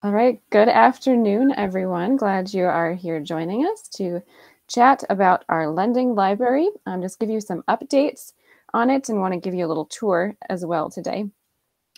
All right, good afternoon, everyone. Glad you are here joining us to chat about our lending library. Just give you some updates on it and want to give you a little tour as well today.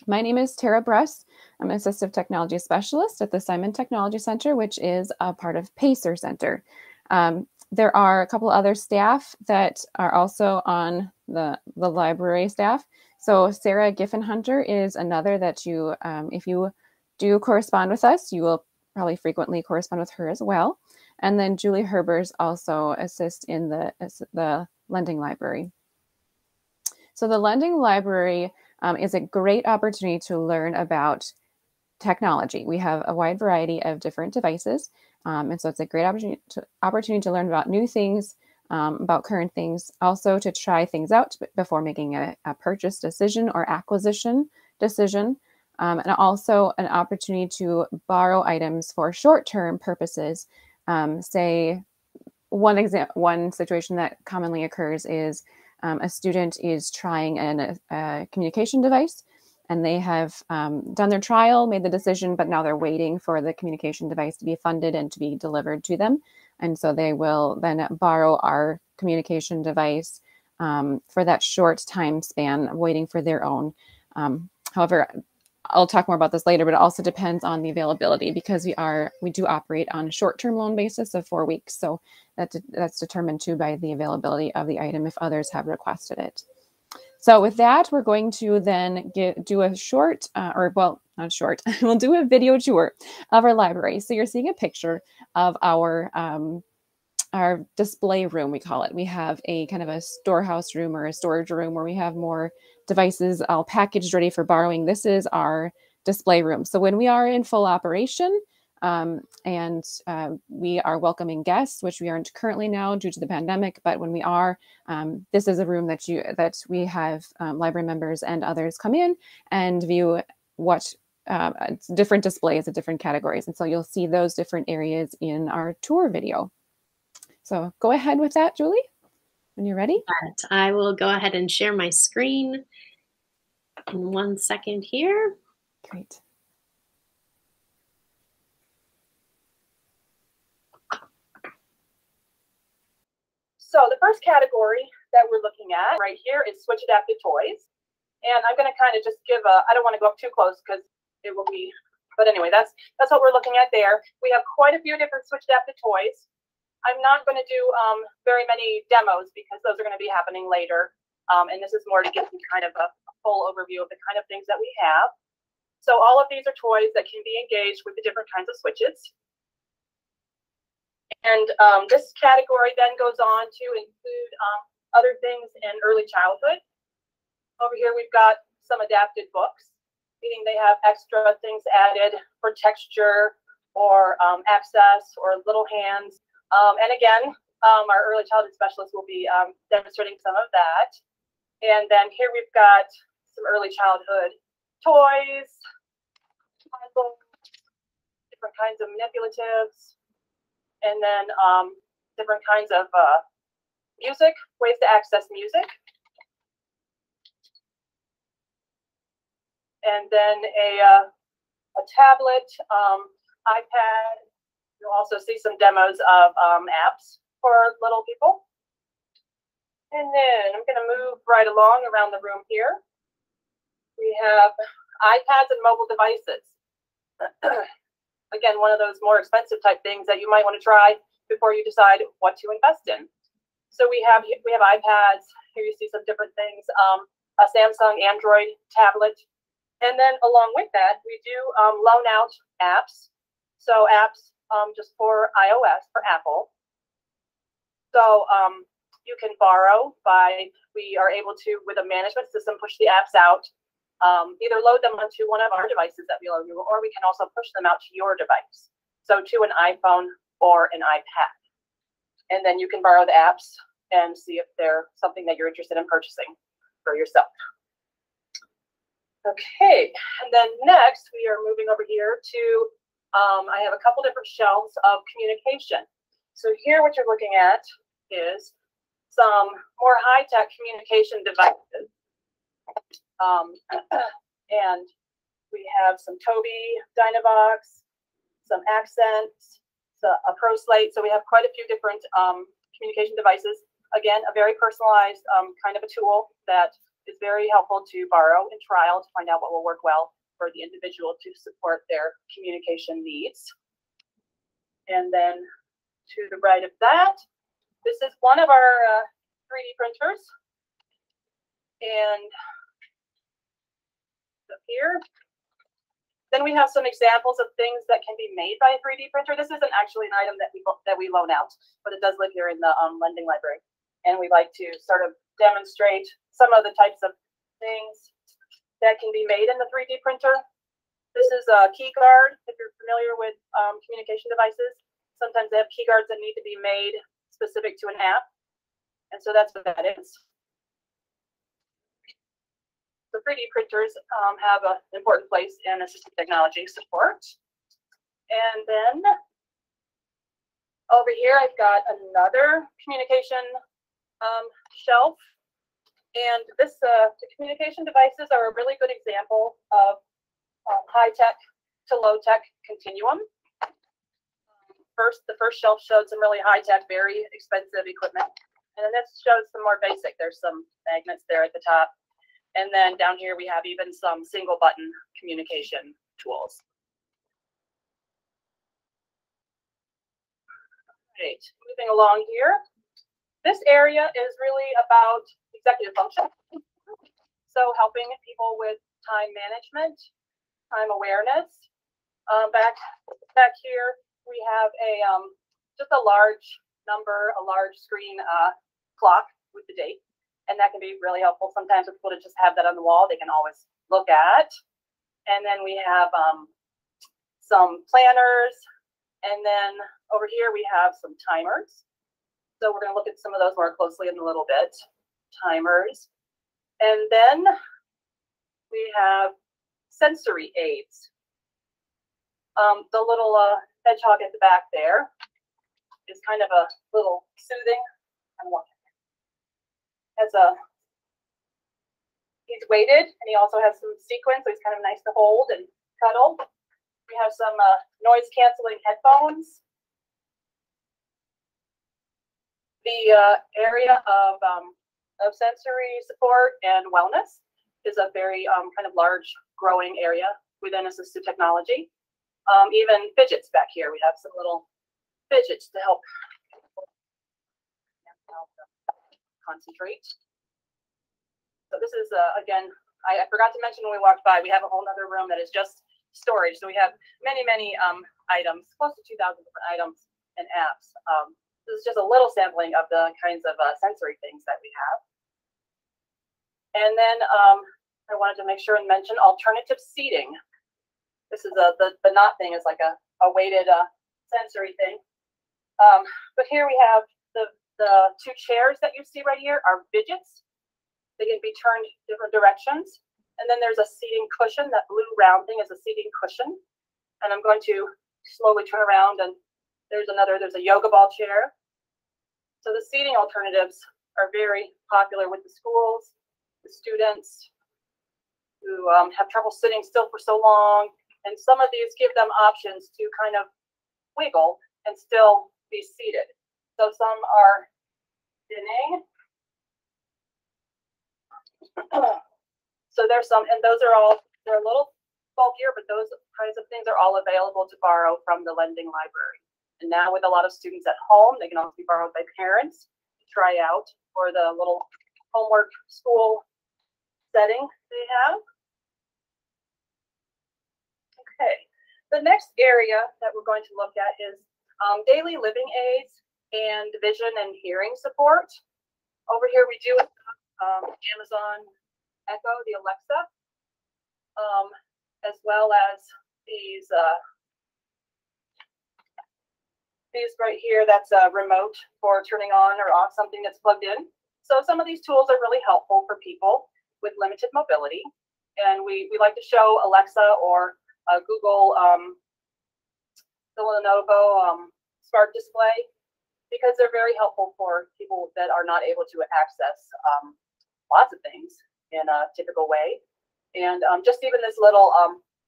My name is Tara Bruss. I'm an assistive technology specialist at the Simon Technology Center, which is a part of Pacer Center. There are a couple other staff that are also on the library staff. So Sarah Giffenhunter is another that you, if you do correspond with us, you will probably frequently correspond with her as well. And then Julie Herbers also assists in the lending library. So the lending library is a great opportunity to learn about technology. We have a wide variety of different devices. And so it's a great opportunity to learn about new things, about current things, also to try things out before making a purchase decision or acquisition decision. And also an opportunity to borrow items for short-term purposes. Say one situation that commonly occurs is a student is trying a communication device, and they have done their trial, made the decision, but now they're waiting for the communication device to be funded and to be delivered to them. And so they will then borrow our communication device for that short time span, waiting for their own. However, I'll talk more about this later, but it also depends on the availability because we do operate on a short-term loan basis of 4 weeks. So that's determined too by the availability of the item if others have requested it. So with that, we're going to then do a short, not short, we'll do a video tour of our library. So you're seeing a picture of our display room, we call it. We have a kind of a storehouse room or a storage room where we have more devices all packaged ready for borrowing. This is our display room. So when we are in full operation and we are welcoming guests, which we aren't currently now due to the pandemic, but when we are, this is a room that we have library members and others come in and view what different displays of different categories. And so you'll see those different areas in our tour video. So go ahead with that, Julie, when you're ready. I will go ahead and share my screen in 1 second here. Great. So the first category that we're looking at right here is switch adapted toys. And I'm going to kind of just give I don't want to go up too close because it will be, but anyway, that's what we're looking at there. We have quite a few different switch adapted toys. I'm not going to do very many demos because those are going to be happening later. And this is more to give you kind of a full overview of the kind of things that we have. So all of these are toys that can be engaged with the different kinds of switches. And this category then goes on to include other things in early childhood. Over here, we've got some adapted books, meaning they have extra things added for texture or access or little hands. And again, our early childhood specialist will be demonstrating some of that. And then here we've got some early childhood toys, puzzles, different kinds of manipulatives, and then different kinds of music, ways to access music. And then a tablet, iPad. You'll also see some demos of apps for little people. And then I'm going to move right along around the room here. We have iPads and mobile devices. Again, one of those more expensive type things that you might want to try before you decide what to invest in. So we have iPads. Here you see some different things. A Samsung Android tablet. And then along with that, we do loan out apps. So apps just for iOS, for Apple. So you can borrow we are able to, with a management system, push the apps out, either load them onto one of our devices that we load you, or we can also push them out to your device. So to an iPhone or an iPad. And then you can borrow the apps and see if they're something that you're interested in purchasing for yourself. Okay, and then next we are moving over here to, I have a couple different shelves of communication. So here what you're looking at is some more high-tech communication devices. And we have some Tobii Dynavox, some accents, a pro slate. So we have quite a few different communication devices. Again, a very personalized kind of a tool that is very helpful to borrow and trial to find out what will work well for the individual to support their communication needs. And then to the right of that, this is one of our 3D printers. And up here, then we have some examples of things that can be made by a 3D printer. This isn't actually an item that we loan out, but it does live here in the lending library. And we like to sort of demonstrate some of the types of things that can be made in the 3D printer. This is a key guard, if you're familiar with communication devices. Sometimes they have key guards that need to be made specific to an app. And so that's what that is. The 3D printers have an important place in assistive technology support. And then over here, I've got another communication shelf. And this, the communication devices are a really good example of high-tech to low-tech continuum. The first shelf showed some really high-tech, very expensive equipment. And then this shows some more basic. There's some magnets there at the top. And then down here, we have even some single button communication tools. Right, moving along here. This area is really about executive function. So helping people with time management, time awareness. Back here, we have a just a large number, a large screen clock with the date. And that can be really helpful sometimes with people to just have that on the wall. They can always look at. And then we have some planners. And then over here we have some timers. So we're going to look at some of those more closely in a little bit. Timers. And then we have sensory aids. The little hedgehog at the back there is kind of a little soothing. He's weighted, and he also has some sequins, so he's kind of nice to hold and cuddle. We have some noise canceling headphones. The area of sensory support and wellness is a very kind of large growing area within assistive technology. Even fidgets back here. We have some little fidgets to help concentrate. So this is, again, I forgot to mention when we walked by, we have a whole other room that is just storage. So we have many, many items, close to 2,000 different items and apps. This is just a little sampling of the kinds of sensory things that we have. And then I wanted to make sure and mention alternative seating. This is the knot thing is like a weighted sensory thing. But here we have the two chairs that you see right here are fidgets. They can be turned different directions. And then there's a seating cushion. That blue round thing is a seating cushion. And I'm going to slowly turn around, and there's a yoga ball chair. So the seating alternatives are very popular with the schools, the students who have trouble sitting still for so long. And some of these give them options to kind of wiggle and still be seated. So some are spinning. So there's some, and those are all, they're a little bulkier, but those kinds of things are all available to borrow from the lending library. And now with a lot of students at home, they can also be borrowed by parents to try out for the little homework school setting they have. Okay, the next area that we're going to look at is daily living aids and vision and hearing support. Over here we do Amazon Echo, the Alexa, as well as these right here, that's a remote for turning on or off something that's plugged in. So some of these tools are really helpful for people with limited mobility. And we like to show Alexa or Google the Lenovo Smart Display because they're very helpful for people that are not able to access lots of things in a typical way. And just even this little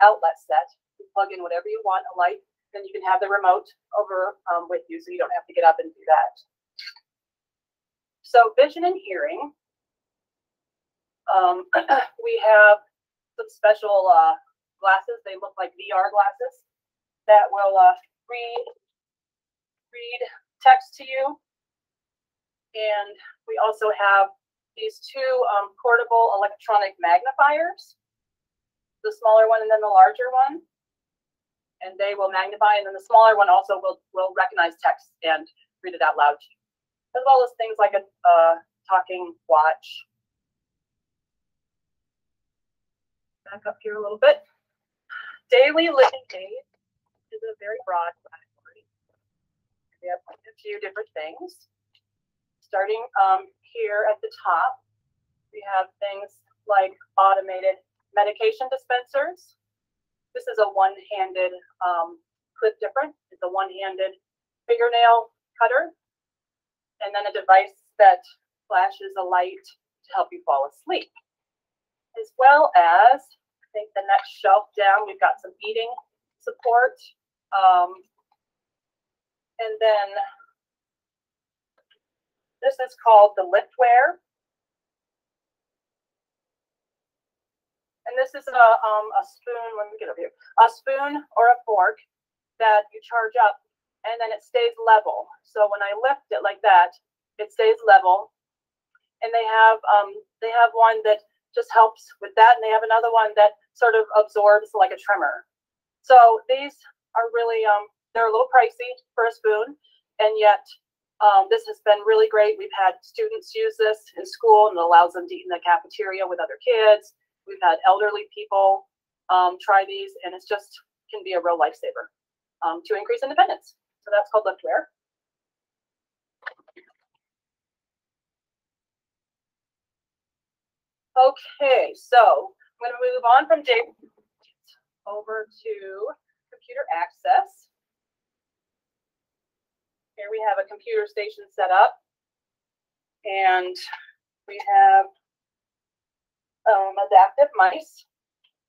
outlet set, you plug in whatever you want, a light, then you can have the remote over with you, so you don't have to get up and do that. So vision and hearing, we have some special glasses. They look like VR glasses that will read text to you. And we also have these two portable electronic magnifiers, the smaller one and then the larger one. And they will magnify, and then the smaller one also will recognize text and read it out loud to you, as well as things like a talking watch. Back up here a little bit. Daily living aid is a very broad category. We have a few different things. Starting here at the top, we have things like automated medication dispensers. This is a one-handed clip different. It's a one-handed fingernail cutter, and then a device that flashes a light to help you fall asleep. As well as, I think the next shelf down, we've got some eating support. And then this is called the Liftware. And this is a spoon, let me get over here, a spoon or a fork that you charge up, and then it stays level. So when I lift it like that, it stays level. And they have one that just helps with that, and they have another one that sort of absorbs like a tremor. So these are really, they're a little pricey for a spoon, and yet this has been really great. We've had students use this in school, and it allows them to eat in the cafeteria with other kids. We've had elderly people try these, and it's just can be a real lifesaver to increase independence. So that's called Liftware. Okay, so I'm going to move on from Jake over to computer access. Here we have a computer station set up, and we have adaptive mice,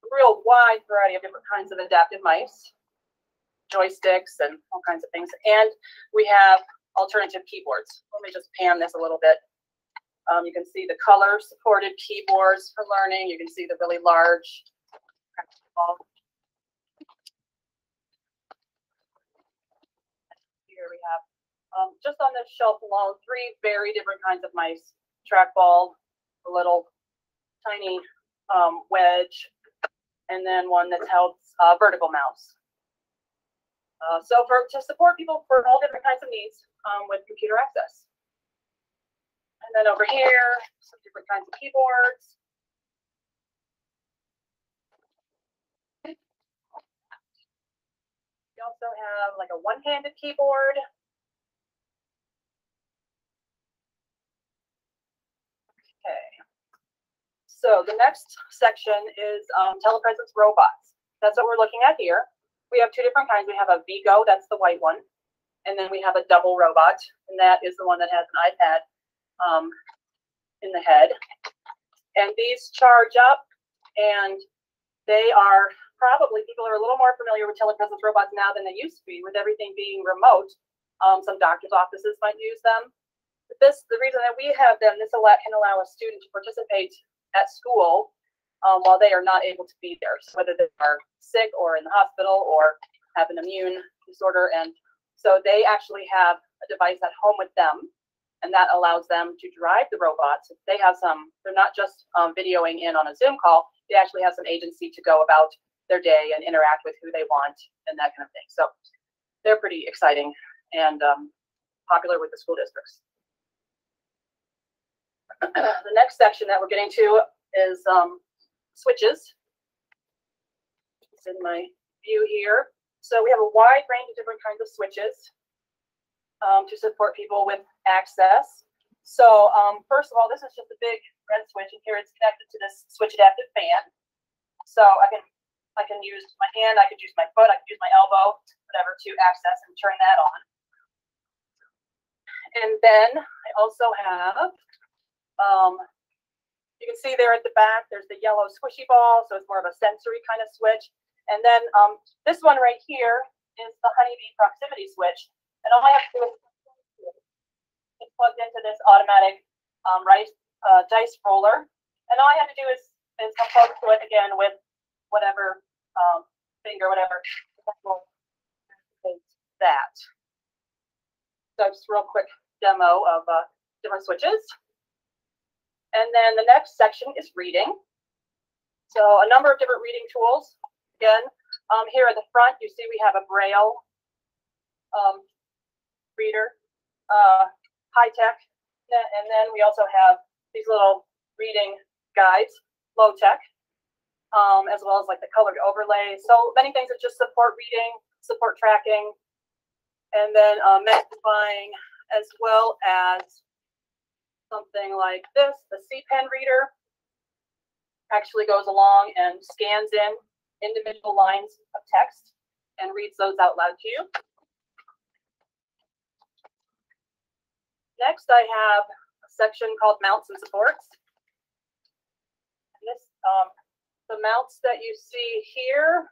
a real wide variety of different kinds of adaptive mice, joysticks, and all kinds of things. And we have alternative keyboards. Let me just pan this a little bit. You can see the color-supported keyboards for learning. You can see the really large. Here we have, just on this shelf alone, 3 very different kinds of mice. Trackball, a little tiny wedge, and then one that's held vertical mouse. So to support people for all different kinds of needs with computer access. And then over here, some different kinds of keyboards. We also have like a one-handed keyboard. Okay. So the next section is telepresence robots. That's what we're looking at here. We have 2 different kinds. We have a Vigo, that's the white one. And then we have a double robot, and that is the one that has an iPad in the head. And these charge up, and they are probably, people are a little more familiar with telepresence robots now than they used to be, with everything being remote. Some doctor's offices might use them. But the reason that we have them, this can allow a student to participate at school while they are not able to be there, so whether they are sick or in the hospital or have an immune disorder. And so they actually have a device at home with them, and that allows them to drive the robots. They have they're not just videoing in on a Zoom call, they actually have some agency to go about their day and interact with who they want and that kind of thing. So they're pretty exciting and popular with the school districts. The next section that we're getting to is switches. It's in my view here. So we have a wide range of different kinds of switches to support people with access. So first of all, this is just a big red switch, and here it's connected to this switch adaptive fan. So I can use my hand, I could use my foot, I could use my elbow, whatever, to access and turn that on. And then I also have, you can see there at the back, there's the yellow squishy ball, so it's more of a sensory kind of switch. And then this one right here is the honeybee proximity switch. And all I have to do is it's plugged into this automatic dice roller. And all I have to do is come close to it again with whatever finger, whatever. That. So just a real quick demo of different switches. And then the next section is reading. So a number of different reading tools. Again, here at the front, you see we have a Braille reader, high tech, and then we also have these little reading guides, low tech, as well as like the colored overlays. So many things that just support reading, support tracking, and then magnifying, as well as something like this, the C-Pen reader actually goes along and scans in individual lines of text and reads those out loud to you. Next, I have a section called mounts and supports. And this, the mounts that you see here,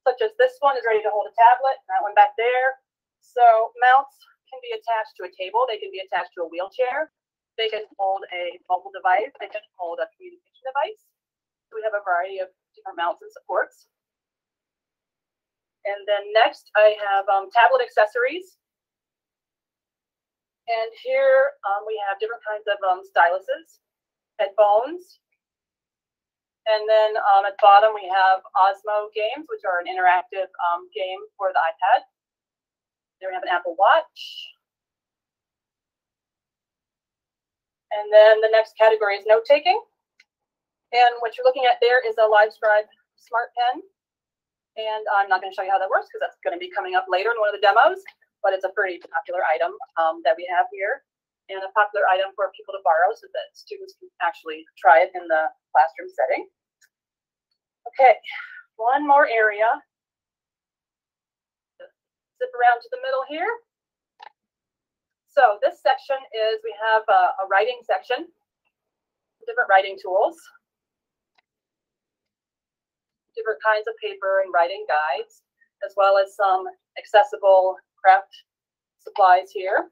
such as this one is ready to hold a tablet, that one back there. So mounts can be attached to a table. They can be attached to a wheelchair. They can hold a mobile device. They can hold a communication device. So we have a variety of different mounts and supports. And then next, I have tablet accessories. And here we have different kinds of styluses, headphones. And then at the bottom, we have Osmo games, which are an interactive game for the iPad. There we have an Apple Watch. And then the next category is note-taking. And what you're looking at there is a LiveScribe Smart Pen. And I'm not going to show you how that works because that's going to be coming up later in one of the demos, but it's a pretty popular item that we have here, and a popular item for people to borrow so that students can actually try it in the classroom setting. Okay, one more area. Zip around to the middle here. So this section is, we have a writing section, different writing tools, different kinds of paper and writing guides, as well as some accessible craft supplies here.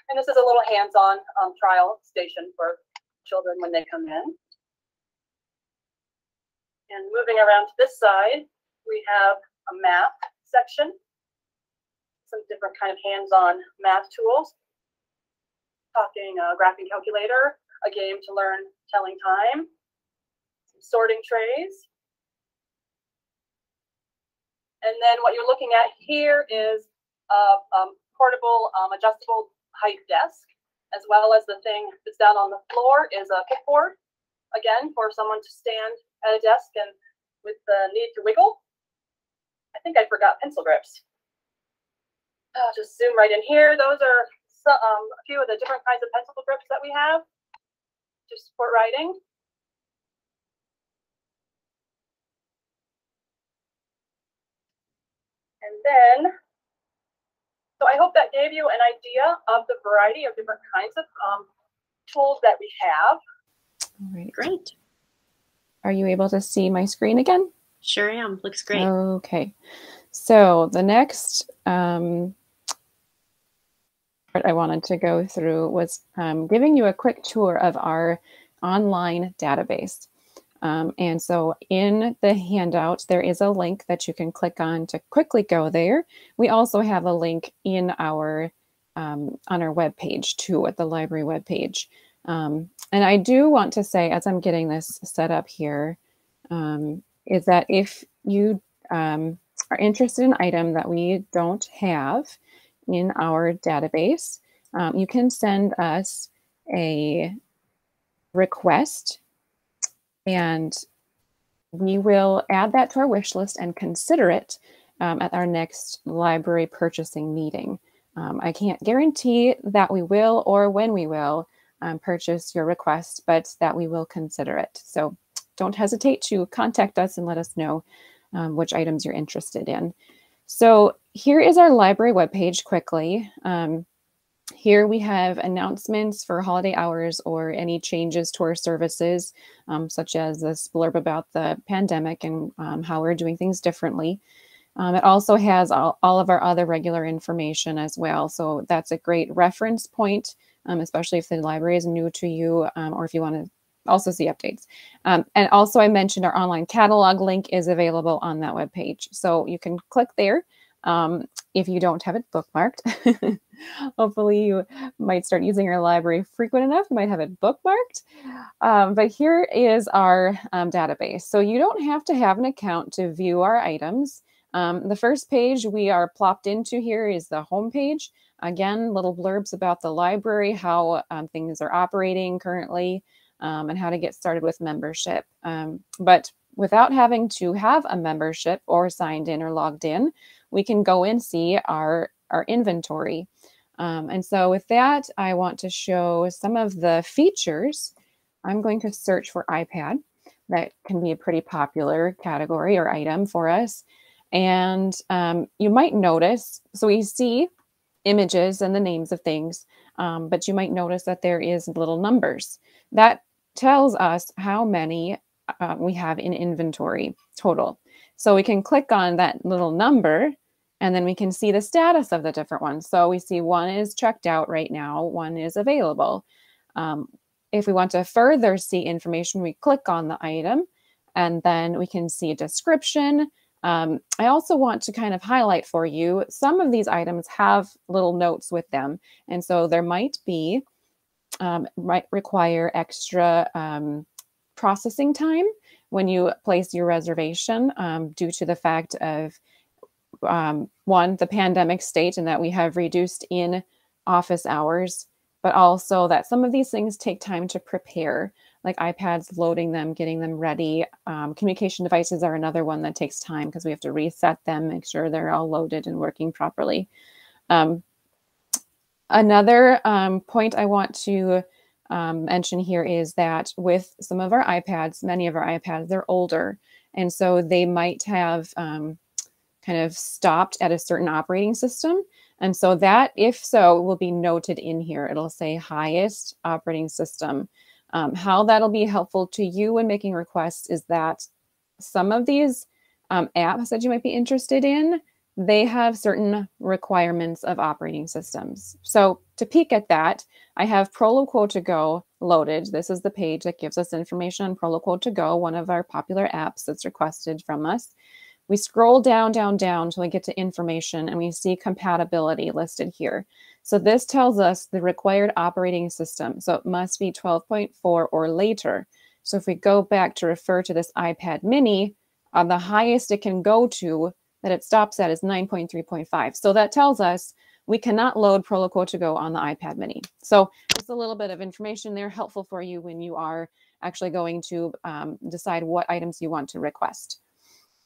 And this is a little hands-on trial station for children when they come in. And moving around to this side, we have a math section, some different kind of hands-on math tools, talking graphing calculator, a game to learn telling time, some sorting trays. And then what you're looking at here is a portable, adjustable height desk, as well as the thing that's down on the floor is a kickboard, again, for someone to stand at a desk and with the need to wiggle. I think I forgot pencil grips. I'll just zoom right in here. Those are a few of the different kinds of pencil grips that we have to support writing. And then, so I hope that gave you an idea of the variety of different kinds of tools that we have. All right. Great. Are you able to see my screen again? Sure am. Looks great. Okay. So the next part I wanted to go through was giving you a quick tour of our online database. And so in the handout, there is a link that you can click on to quickly go there. We also have a link in our on our webpage too, at the library webpage. And I do want to say, as I'm getting this set up here, is that if you are interested in an item that we don't have in our database, you can send us a request and we will add that to our wish list and consider it at our next library purchasing meeting. I can't guarantee that we will or when we will purchase your request, but that we will consider it. So don't hesitate to contact us and let us know which items you're interested in. So here is our library webpage quickly. Here we have announcements for holiday hours or any changes to our services, such as this blurb about the pandemic and how we're doing things differently. It also has all of our other regular information as well. So that's a great reference point, especially if the library is new to you, or if you want to also see updates. And also I mentioned our online catalog link is available on that webpage. So you can click there if you don't have it bookmarked. Hopefully you might start using our library frequent enough, you might have it bookmarked. But here is our database. So you don't have to have an account to view our items. The first page we are plopped into here is the home page. Again, little blurbs about the library, how things are operating currently, and how to get started with membership. But without having to have a membership or signed in or logged in, we can go and see our inventory. And so with that, I want to show some of the features. I'm going to search for iPad. That can be a pretty popular category or item for us. And you might notice, so we see images and the names of things, but you might notice that there is little numbers. That tells us how many we have in inventory total. So we can click on that little number and then we can see the status of the different ones. So we see one is checked out right now, one is available. If we want to further see information, we click on the item and then we can see a description. I also want to kind of highlight for you, some of these items have little notes with them. And so there might be, might require extra processing time when you place your reservation due to the fact of, one, the pandemic state and that we have reduced in office hours, but also that some of these things take time to prepare, like iPads, loading them, getting them ready. Communication devices are another one that takes time because we have to reset them, make sure they're all loaded and working properly. Another point I want to mention here is that with some of our iPads, many of our iPads, they're older. And so they might have kind of stopped at a certain operating system. And so that, if so, will be noted in here. It'll say highest operating system. How that'll be helpful to you when making requests is that some of these apps that you might be interested in, they have certain requirements of operating systems. So to peek at that, I have Proloquo to Go loaded. This is the page that gives us information on Proloquo to Go, one of our popular apps that's requested from us. We scroll down until we get to information and we see compatibility listed here. So this tells us the required operating system. So it must be 12.4 or later. So if we go back to refer to this iPad mini, the highest it can go to that it stops at is 9.3.5. So that tells us we cannot load Proloquo to Go on the iPad mini. So just a little bit of information there, helpful for you when you are actually going to decide what items you want to request.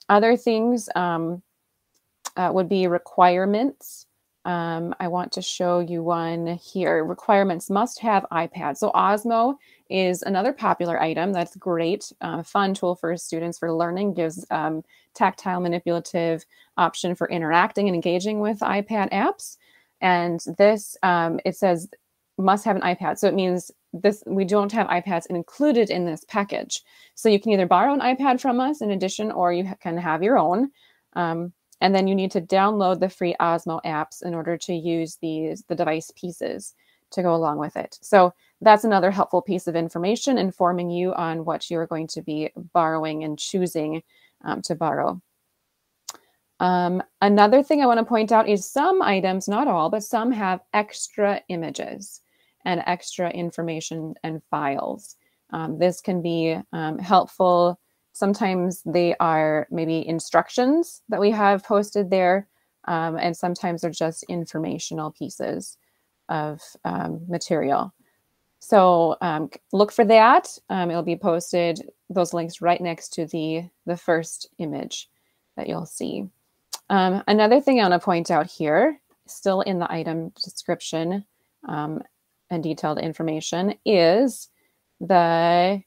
Other things would be requirements. I want to show you one here. Requirements must have iPad. So Osmo is another popular item. That's great. Fun tool for students for learning. Gives tactile manipulative option for interacting and engaging with iPad apps. And this, it says must have an iPad. So it means this, we don't have iPads included in this package. So you can either borrow an iPad from us in addition, or you can have your own. And then you need to download the free Osmo apps in order to use the device pieces to go along with it. So that's another helpful piece of information informing you on what you're going to be borrowing and choosing to borrow. Another thing I want to point out is some items, not all, but some have extra images and extra information and files. This can be helpful. Sometimes they are maybe instructions that we have posted there, and sometimes they're just informational pieces of material. So look for that. It'll be posted, those links right next to the first image that you'll see. Another thing I want to point out here, still in the item description and detailed information, is the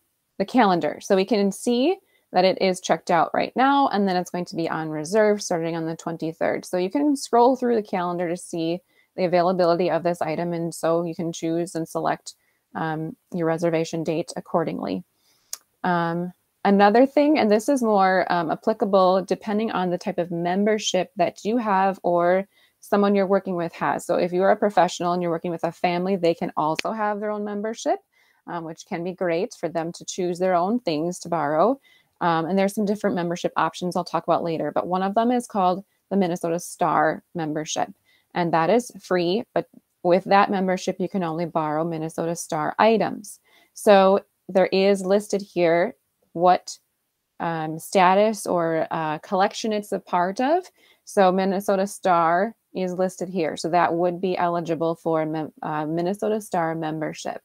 calendar. So we can see that it is checked out right now, and then it's going to be on reserve starting on the 23rd. So you can scroll through the calendar to see the availability of this item, and so you can choose and select your reservation date accordingly. Another thing, and this is more applicable depending on the type of membership that you have or someone you're working with has. So if you're a professional and you're working with a family, they can also have their own membership, which can be great for them to choose their own things to borrow. And there's some different membership options I'll talk about later, but one of them is called the Minnesota Star membership, and that is free, but with that membership, you can only borrow Minnesota Star items. So there is listed here what status or collection it's a part of. So Minnesota Star is listed here. So that would be eligible for Minnesota Star membership.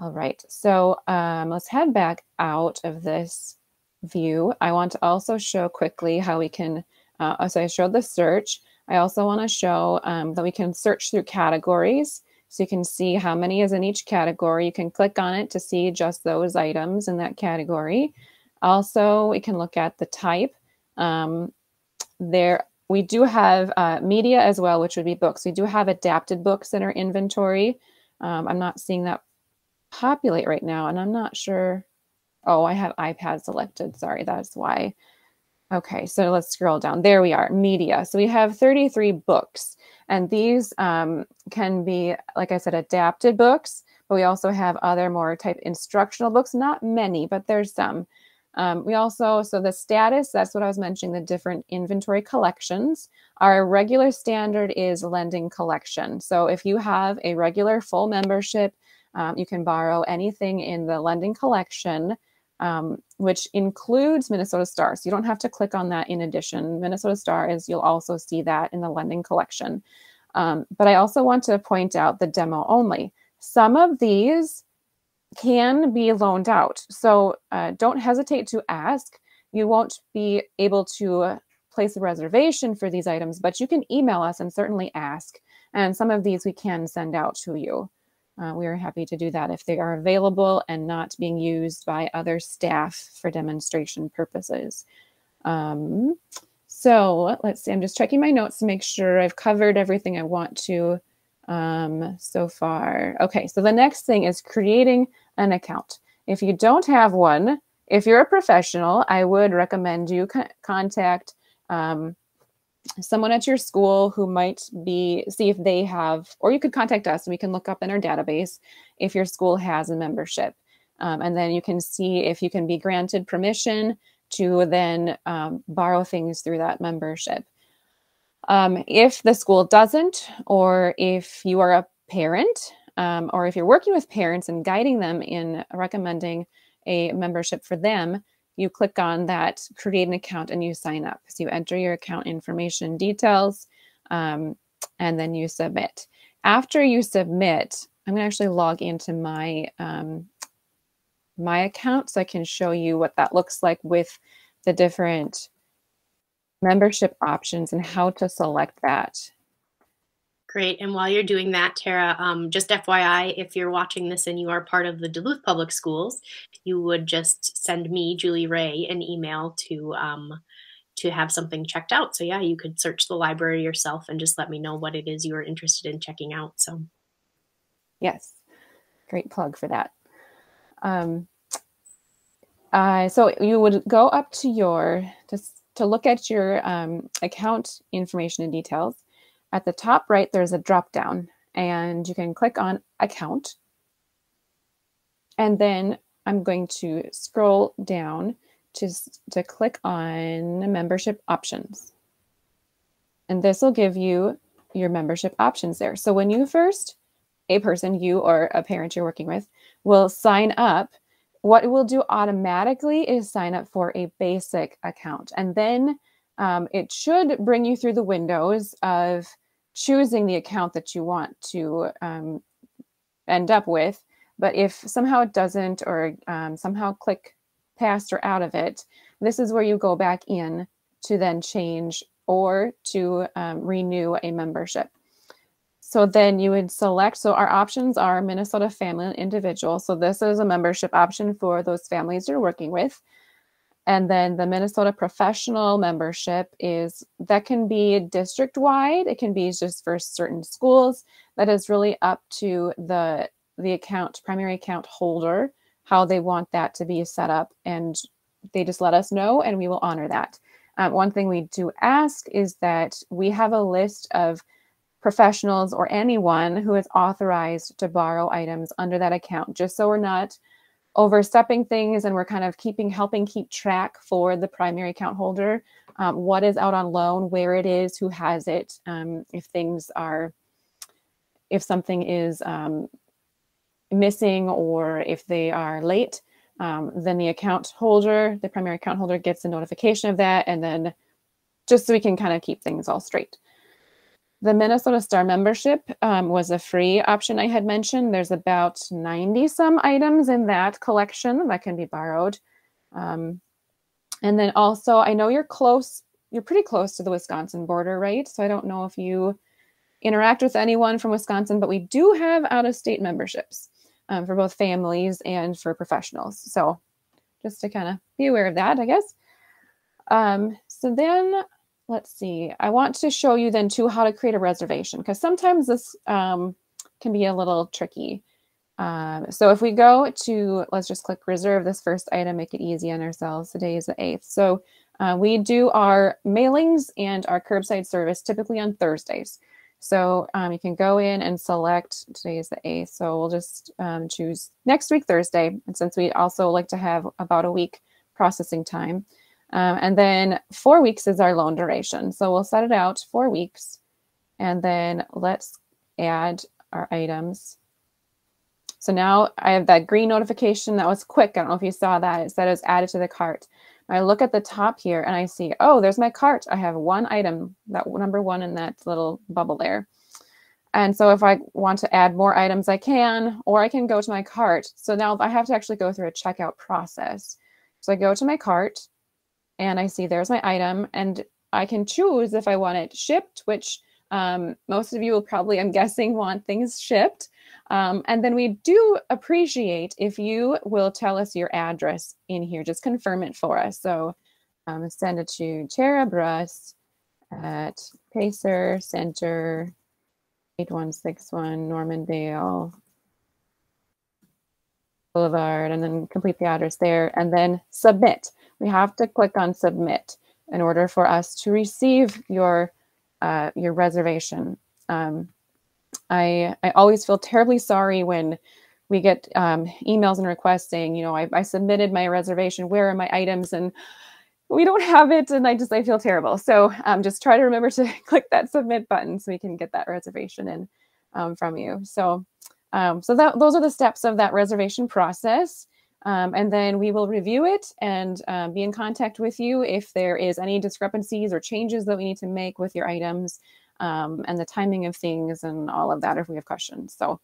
All right, so let's head back out of this view. I want to also show quickly how we can, so I showed the search. I also want to show that we can search through categories. So you can see how many is in each category. You can click on it to see just those items in that category. Also, we can look at the type. We do have media as well, which would be books. We do have adapted books in our inventory. I'm not seeing that populate right now, and I'm not sure. Oh, I have iPad selected. Sorry, that's why. Okay, so let's scroll down. There we are, media. So we have 33 books, and these can be, like I said, adapted books, but we also have other more type instructional books, not many, but there's some. We also, so the status, that's what I was mentioning, the different inventory collections. Our regular standard is lending collection. So if you have a regular full membership, you can borrow anything in the lending collection, which includes Minnesota Star. So you don't have to click on that in addition. Minnesota Star is, you'll also see that in the lending collection. But I also want to point out the demo only. Some of these can be loaned out. So don't hesitate to ask. You won't be able to place a reservation for these items, but you can email us and certainly ask. And some of these we can send out to you. We are happy to do that if they are available and not being used by other staff for demonstration purposes. So let's see, I'm just checking my notes to make sure I've covered everything I want to so far. Okay, so the next thing is creating an account. If you don't have one, if you're a professional, I would recommend you contact someone at your school who might see if they have, or you could contact us and we can look up in our database if your school has a membership. And then you can see if you can be granted permission to then borrow things through that membership. If the school doesn't, or if you are a parent, or if you're working with parents and guiding them in recommending a membership for them, you click on that create an account and you sign up. So you enter your account information details, and then you submit. After you submit, I'm going to actually log into my my account so I can show you what that looks like with the different membership options and how to select that. Great. And while you're doing that, Tara, just FYI, if you're watching this and you are part of the Duluth Public Schools, you would just send me, Julie Ray, an email to have something checked out. So yeah, you could search the library yourself and just let me know what it is you are interested in checking out. So yes, great plug for that. So you would go up to your, to look at your account information and details. At the top right, there's a drop down and you can click on account. And then I'm going to scroll down to click on membership options. And this will give you your membership options there. So when you first, a person, you or a parent you're working with, will sign up, what it will do automatically is sign up for a basic account. And then it should bring you through the windows of choosing the account that you want to end up with. But if somehow it doesn't, or somehow click past or out of it, this is where you go back in to then change or to renew a membership. So then you would select, so our options are Minnesota Family and Individual. So this is a membership option for those families you're working with. And then the Minnesota Professional membership that can be district-wide. It can be just for certain schools. That is really up to the primary account holder, how they want that to be set up, and they just let us know and we will honor that. One thing we do ask is that we have a list of professionals or anyone who is authorized to borrow items under that account, just so we're not overstepping things, and we're kind of helping keep track for the primary account holder, what is out on loan, where it is, who has it, if something is missing or if they are late, then the primary account holder gets a notification of that, and then just so we can kind of keep things all straight. The Minnesota Star membership was a free option I had mentioned. There's about 90 some items in that collection that can be borrowed. And then also, I know you're pretty close to the Wisconsin border, right? So I don't know if you interact with anyone from Wisconsin, but we do have out-of-state memberships for both families and for professionals. So just to kind of be aware of that, I guess. So then, let's see. I want to show you then too how to create a reservation, because sometimes this can be a little tricky. So if we go to, let's just click reserve this first item, make it easy on ourselves. Today is the 8th. So we do our mailings and our curbside service typically on Thursdays. So you can go in and select, today is the 8th. So we'll just choose next week, Thursday. And since we also like to have about a week processing time. And then 4 weeks is our loan duration. So we'll set it out 4 weeks, and then let's add our items. So now I have that green notification. That was quick. I don't know if you saw that. It said it was added to the cart. I look at the top here and I see, oh, there's my cart. I have one item, that number 1 in that little bubble there. And so if I want to add more items, I can, or I can go to my cart. So now I have to actually go through a checkout process. So I go to my cart, and I see there's my item, and I can choose if I want it shipped, which most of you will probably, I'm guessing, want things shipped. And then we do appreciate if you will tell us your address in here, just confirm it for us. So send it to Tara Bruss at Pacer Center, 8161 Normandale Boulevard, and then complete the address there, and then submit. We have to click on submit in order for us to receive your reservation. I always feel terribly sorry when we get emails and requests saying, you know, I submitted my reservation, where are my items, and we don't have it, and I feel terrible. So just try to remember to click that submit button so we can get that reservation in from you. So those are the steps of that reservation process. And then we will review it and be in contact with you if there is any discrepancies or changes that we need to make with your items, and the timing of things and all of that if we have questions. So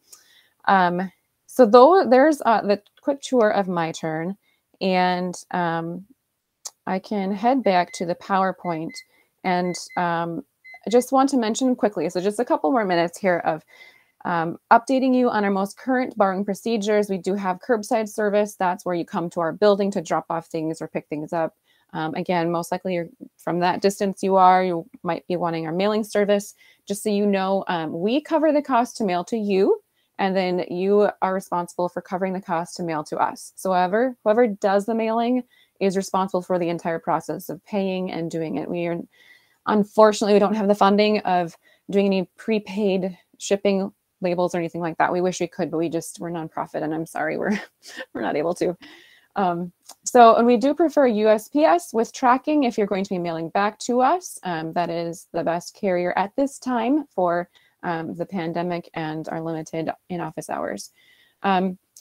though there's the quick tour of my turn, and I can head back to the PowerPoint, and I just want to mention quickly, so just a couple more minutes here of updating you on our most current borrowing procedures. We do have curbside service. That's where you come to our building to drop off things or pick things up. Again, most likely from that distance you might be wanting our mailing service. Just so you know, we cover the cost to mail to you, and then you are responsible for covering the cost to mail to us. So whoever does the mailing is responsible for the entire process of paying and doing it. Unfortunately, we don't have the funding of doing any prepaid shipping labels or anything like that. We wish we could, but we're nonprofit, and I'm sorry, we're not able to. And we do prefer USPS with tracking if you're going to be mailing back to us. That is the best carrier at this time for the pandemic and our limited in-office hours.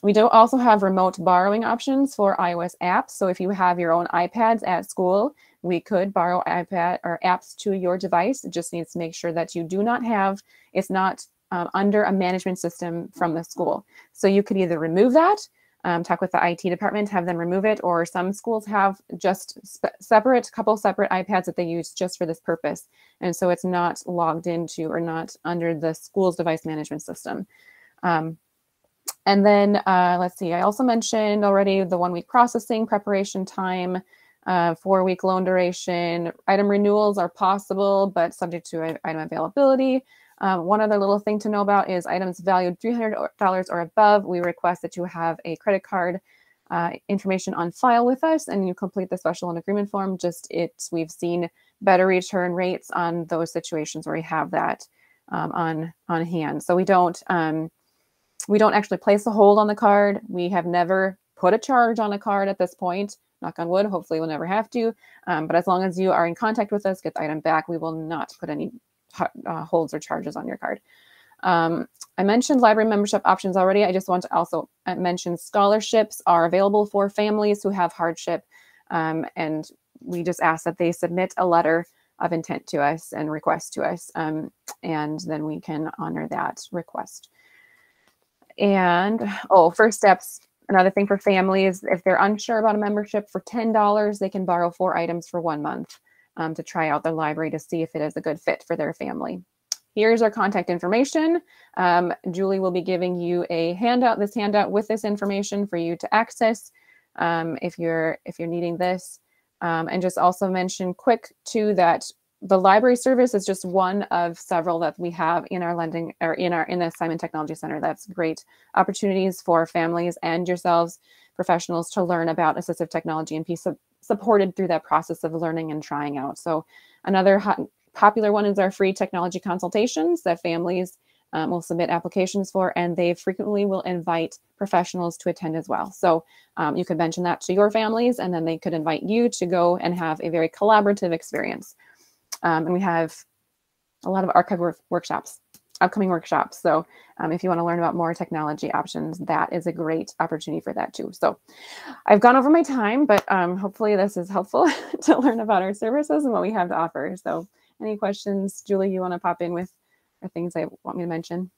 We do also have remote borrowing options for iOS apps. So if you have your own iPads at school, we could borrow iPad or apps to your device. It just needs to make sure that you do not have, it's not under a management system from the school. So you could either remove that, talk with the IT department, have them remove it, or some schools have just couple separate iPads that they use just for this purpose. And so it's not logged into or not under the school's device management system. And then let's see, I also mentioned already the 1 week processing preparation time, 4 week loan duration. Item renewals are possible, but subject to item availability. One other little thing to know about is items valued $300 or above. We request that you have a credit card information on file with us and you complete the special loan agreement form, we've seen better return rates on those situations where we have that on hand. So we don't actually place a hold on the card. We have never put a charge on a card at this point. Knock on wood, hopefully we'll never have to. But as long as you are in contact with us, get the item back, we will not put any holds or charges on your card. I mentioned library membership options already. I just want to also mention scholarships are available for families who have hardship. And we just ask that they submit a letter of intent to us and request to us. And then we can honor that request. And, first steps. Another thing for families, if they're unsure about a membership, for $10, they can borrow 4 items for 1 month to try out the library to see if it is a good fit for their family. Here's our contact information. Julie will be giving you a handout, this handout with this information for you to access if you're needing this. And just also mention quick too that the library service is just one of several that we have in our lending or in the Simon Technology Center. That's great opportunities for families and yourselves, professionals, to learn about assistive technology and be supported through that process of learning and trying out. So another popular one is our free technology consultations that families will submit applications for, and they frequently will invite professionals to attend as well. So you could mention that to your families, and then they could invite you to go and have a very collaborative experience. And we have a lot of archive workshops, upcoming workshops. So if you want to learn about more technology options, that is a great opportunity for that too. So I've gone over my time, but hopefully this is helpful to learn about our services and what we have to offer. So any questions, Julie, you want to pop in with or things I want me to mention?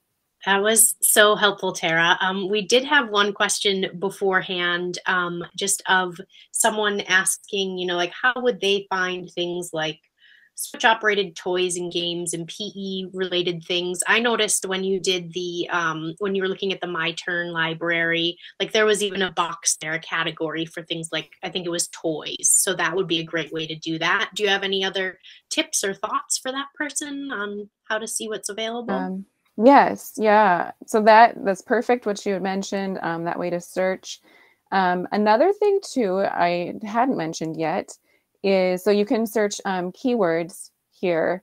That was so helpful, Tara. We did have one question beforehand, just of someone asking, like how would they find things like Switch operated toys and games and PE related things. I noticed when you did the, when you were looking at the My Turn library, like there was even a box there, a category for things like, I think it was toys. So that would be a great way to do that. Do you have any other tips or thoughts for that person on how to see what's available? Yes. Yeah. So that's perfect. What you had mentioned, that way to search. Another thing too, I hadn't mentioned yet, is so you can search keywords here.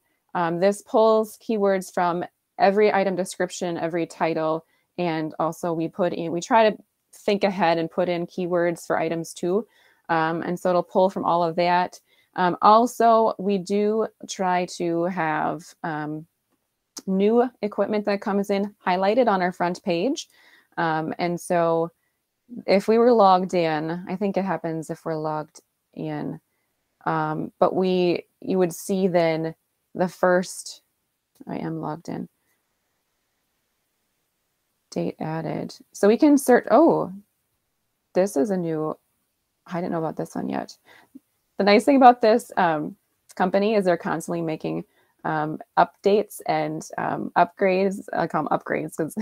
This pulls keywords from every item description, every title, and also we try to think ahead and put in keywords for items too. And so it'll pull from all of that. Also, we do try to have new equipment that comes in highlighted on our front page. And so if we were logged in, I think it happens if we're logged in. But you would see then the first, I am logged in, date added. So we can search, this is a new, I didn't know about this one yet. The nice thing about this company is they're constantly making updates and upgrades. I call them upgrades because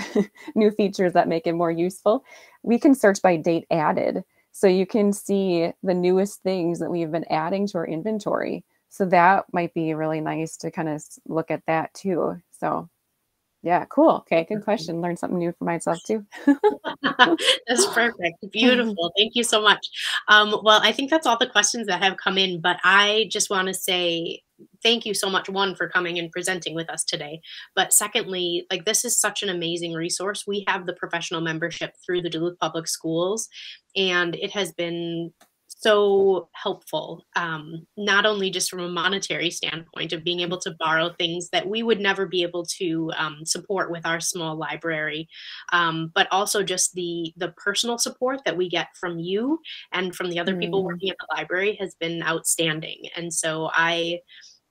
new features that make it more useful. We can search by date added. So you can see the newest things that we've been adding to our inventory. So that might be really nice to kind of look at that too. So yeah, cool. Okay, good question. Learned something new for myself too. That's perfect. Beautiful. Thank you so much. Well, I think that's all the questions that have come in, but I just want to say thank you so much, one, for coming and presenting with us today. But secondly, like this is such an amazing resource. We have the professional membership through the Duluth Public Schools, and it has been so helpful, not only just from a monetary standpoint of being able to borrow things that we would never be able to support with our small library, but also just the personal support that we get from you and from the other people working at the library has been outstanding. And so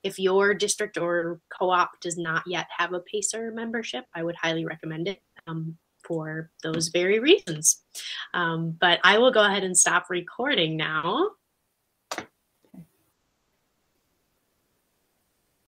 if your district or co-op does not yet have a PACER membership, I would highly recommend it. For those very reasons. But I will go ahead and stop recording now.